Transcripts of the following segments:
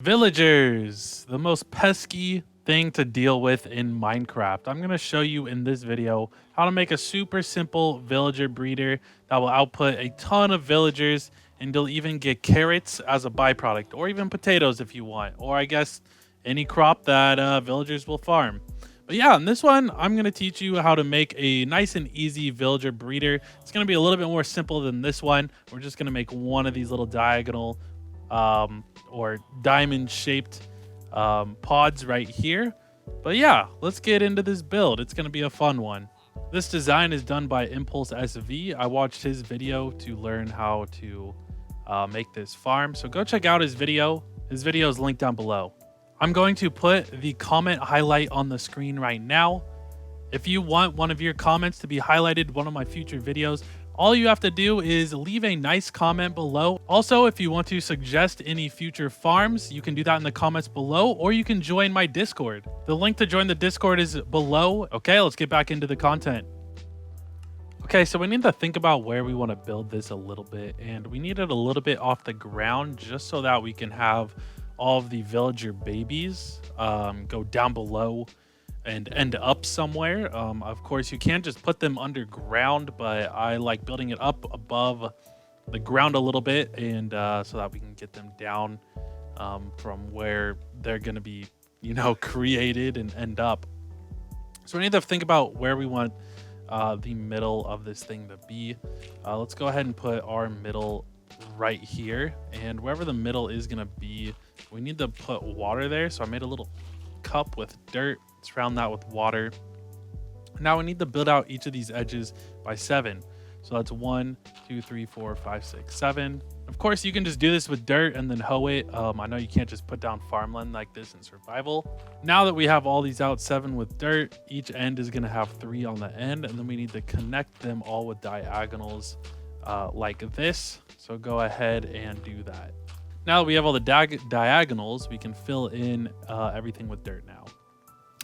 Villagers, the most pesky thing to deal with in Minecraft. I'm going to show you in this video how to make a super simple villager breeder that will output a ton of villagers, and you'll even get carrots as a byproduct, or even potatoes if you want, or I guess any crop that villagers will farm. But yeah, in this one, I'm going to teach you how to make a nice and easy villager breeder. It's going to be a little bit more simple than this one. We're just going to make one of these little diagonal or diamond shaped pods right here. But yeah, let's get into this build. It's going to be a fun one. This design is done by Impulse SV. I watched his video to learn how to make this farm. So go check out his video. His video is linked down below. I'm going to put the comment highlight on the screen right now. If you want one of your comments to be highlighted in one of my future videos, all you have to do is leave a nice comment below. Also, if you want to suggest any future farms, you can do that in the comments below, or you can join my Discord. The link to join the Discord is below. Okay, let's get back into the content. Okay, so we need to think about where we want to build this a little bit, and we need it a little bit off the ground just so that we can have all of the villager babies go down below and end up somewhere. Of course, you can't just put them underground, but I like building it up above the ground a little bit, and so that we can get them down from where they're going to be, created and end up. So we need to think about where we want the middle of this thing to be. Let's go ahead and put our middle right here, and wherever the middle is going to be, we need to put water there. So I made a little cup with dirt, surround that with water. Now we need to build out each of these edges by 7. So that's 1, 2, 3, 4, 5, 6, 7. Of course, you can just do this with dirt and then hoe it. I know you can't just put down farmland like this in survival. Now that we have all these out 7 with dirt, each end is going to have 3 on the end, and then we need to connect them all with diagonals like this. So go ahead and do that. Now that we have all the diagonals, we can fill in everything with dirt now.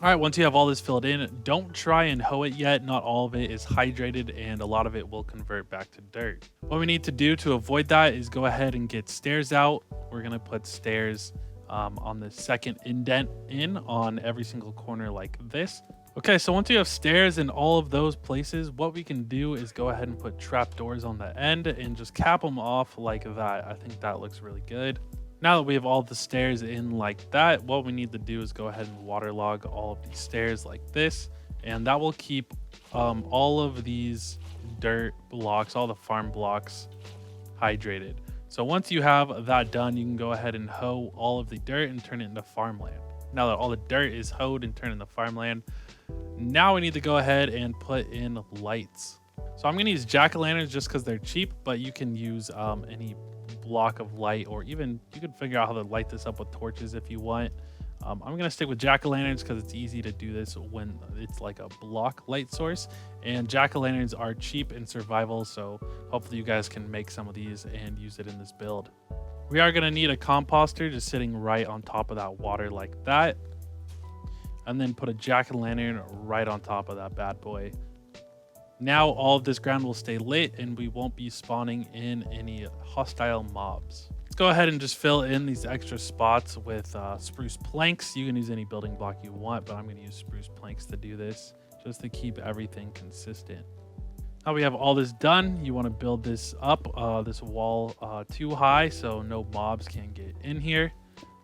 All right, once you have all this filled in, don't try and hoe it yet. Not all of it is hydrated, and a lot of it will convert back to dirt. What we need to do to avoid that is go ahead and get stairs out. We're going to put stairs on the second indent in on every single corner like this. Okay, so once you have stairs in all of those places, what we can do is go ahead and put trapdoors on the end and just cap them off like that. I think that looks really good. Now that we have all the stairs in like that, what we need to do is go ahead and waterlog all of these stairs like this, and that will keep all of these dirt blocks, all the farm blocks, hydrated. So once you have that done, you can go ahead and hoe all of the dirt and turn it into farmland. Now that all the dirt is hoed and turned into farmland, now we need to go ahead and put in lights. So I'm going to use jack-o'-lanterns just because they're cheap, but you can use any block of light, or even you can figure out how to light this up with torches if you want. I'm going to stick with jack-o'-lanterns because it's easy to do this when it's like a block light source, and jack-o'-lanterns are cheap in survival, so hopefully you guys can make some of these and use it in this build. We are going to need a composter just sitting right on top of that water like that, and then put a jack-o'-lantern right on top of that bad boy. Now all of this ground will stay lit, and we won't be spawning in any hostile mobs. Let's go ahead and just fill in these extra spots with spruce planks. You can use any building block you want, but I'm going to use spruce planks to do this, just to keep everything consistent. Now we have all this done. You want to build this up, this wall too high so no mobs can get in here.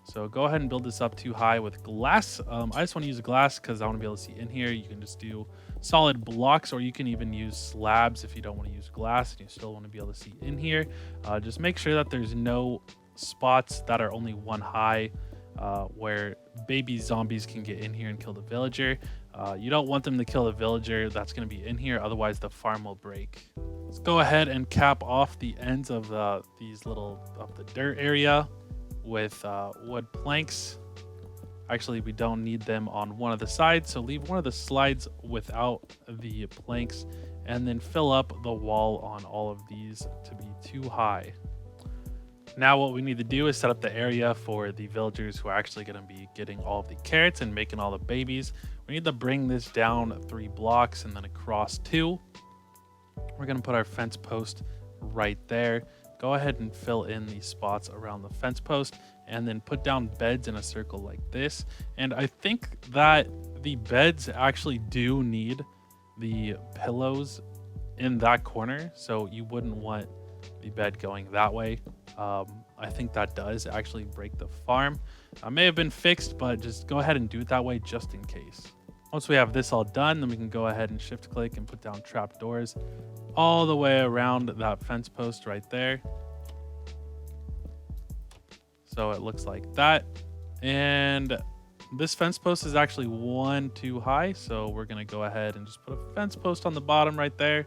So go ahead and build this up too high with glass. I just want to use glass because I want to be able to see in here. You can just do solid blocks, or you can even use slabs if you don't want to use glass and you still want to be able to see in here. Just make sure that there's no spots that are only 1 high where baby zombies can get in here and kill the villager. You don't want them to kill the villager that's going to be in here, otherwise the farm will break. Let's go ahead and cap off the ends of the dirt area with wood planks. Actually, we don't need them on one of the sides, so leave one of the slides without the planks, and then fill up the wall on all of these to be too high. Now what we need to do is set up the area for the villagers who are actually going to be getting all of the carrots and making all the babies. We need to bring this down 3 blocks and then across 2. We're going to put our fence post right there. Go ahead and fill in these spots around the fence post, and then put down beds in a circle like this. And I think that the beds actually do need the pillows in that corner, so you wouldn't want the bed going that way. I think that does actually break the farm. May have been fixed, but just go ahead and do it that way just in case. Once we have this all done, then we can go ahead and shift click and put down trap doors all the way around that fence post right there. So it looks like that. And this fence post is actually one too high, so we're gonna go ahead and just put a fence post on the bottom right there.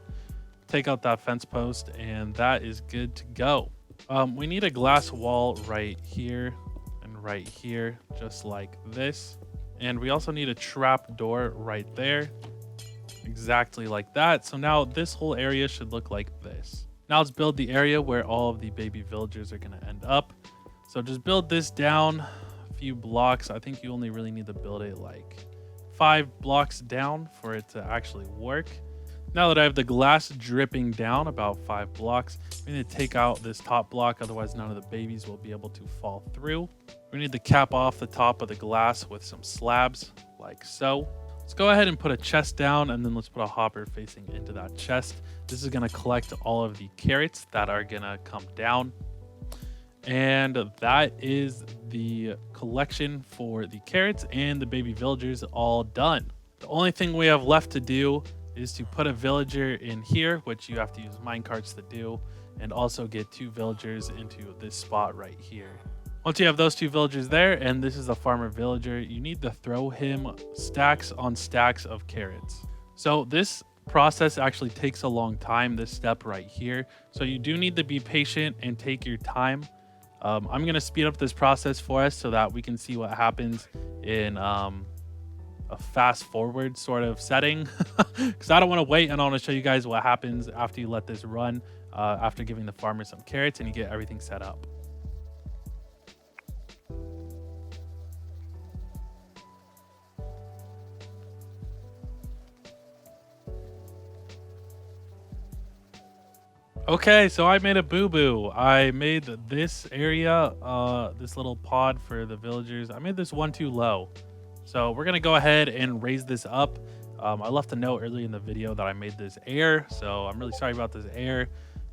Take out that fence post, and that is good to go. We need a glass wall right here and right here, just like this. And we also need a trap door right there, exactly like that. So now this whole area should look like this. Now let's build the area where all of the baby villagers are gonna end up. So just build this down a few blocks. I think you only really need to build it like 5 blocks down for it to actually work. Now that I have the glass dripping down about 5 blocks, we need to take out this top block, otherwise none of the babies will be able to fall through. We need to cap off the top of the glass with some slabs, like so. Let's go ahead and put a chest down, and then let's put a hopper facing into that chest. This is gonna collect all of the carrots that are gonna come down. And that is the collection for the carrots and the baby villagers all done. The only thing we have left to do is to put a villager in here, which you have to use minecarts to do, and also get 2 villagers into this spot right here. Once you have those 2 villagers there, and this is the farmer villager, you need to throw him stacks on stacks of carrots. So this process actually takes a long time, this step right here. So you do need to be patient and take your time. I'm going to speed up this process for us so that we can see what happens in a fast forward sort of setting, because I don't want to wait, and I want to show you guys what happens after you let this run, after giving the farmer some carrots and you get everything set up. Okay, so I made a boo-boo. I made this area, this little pod for the villagers. I made this one too low. So we're gonna go ahead and raise this up. I left a note early in the video that I made this error, so I'm really sorry about this error.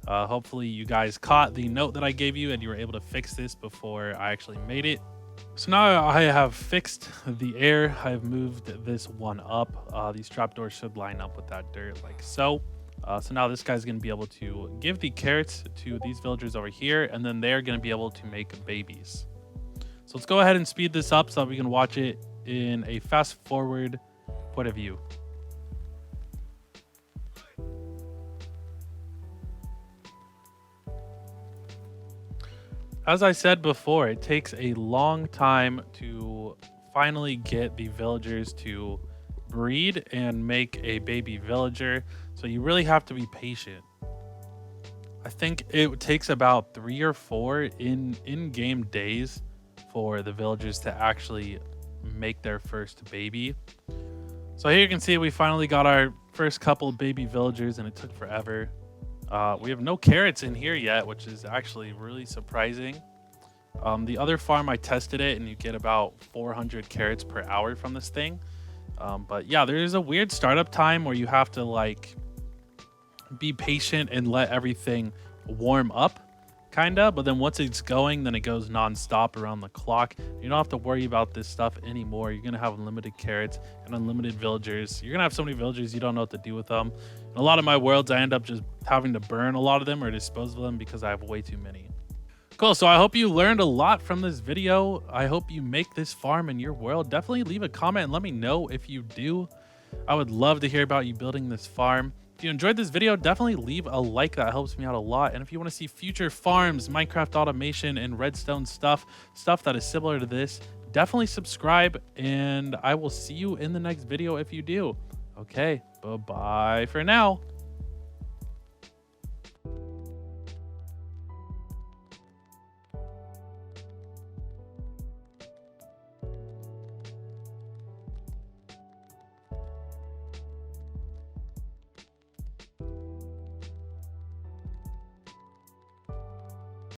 Hopefully you guys caught the note that I gave you and you were able to fix this before I actually made it. So now I have fixed the error. I've moved this one up. These trapdoors should line up with that dirt like so. So now this guy's going to be able to give the carrots to these villagers over here, and then they're going to be able to make babies. So let's go ahead and speed this up so that we can watch it in a fast forward point of view. As I said before, it takes a long time to finally get the villagers to breed and make a baby villager, so you really have to be patient. I think it takes about 3 or 4 in-game days for the villagers to actually make their first baby. So here you can see we finally got our first couple baby villagers, and it took forever. We have no carrots in here yet, which is actually really surprising. The other farm I tested it and you get about 400 carrots per hour from this thing. But yeah, there's a weird startup time where you have to like be patient and let everything warm up, kinda. But then once it's going, then it goes non-stop around the clock. You don't have to worry about this stuff anymore. You're gonna have unlimited carrots and unlimited villagers. You're gonna have so many villagers you don't know what to do with them. In a lot of my worlds, I end up just having to burn a lot of them or dispose of them because I have way too many. Cool, so I hope you learned a lot from this video. I hope you make this farm in your world. Definitely leave a comment and let me know if you do. I would love to hear about you building this farm. If you enjoyed this video, definitely leave a like. That helps me out a lot. And if you want to see future farms, Minecraft automation, and redstone stuff that is similar to this, definitely subscribe, and I will see you in the next video if you do. Okay, bye-bye for now.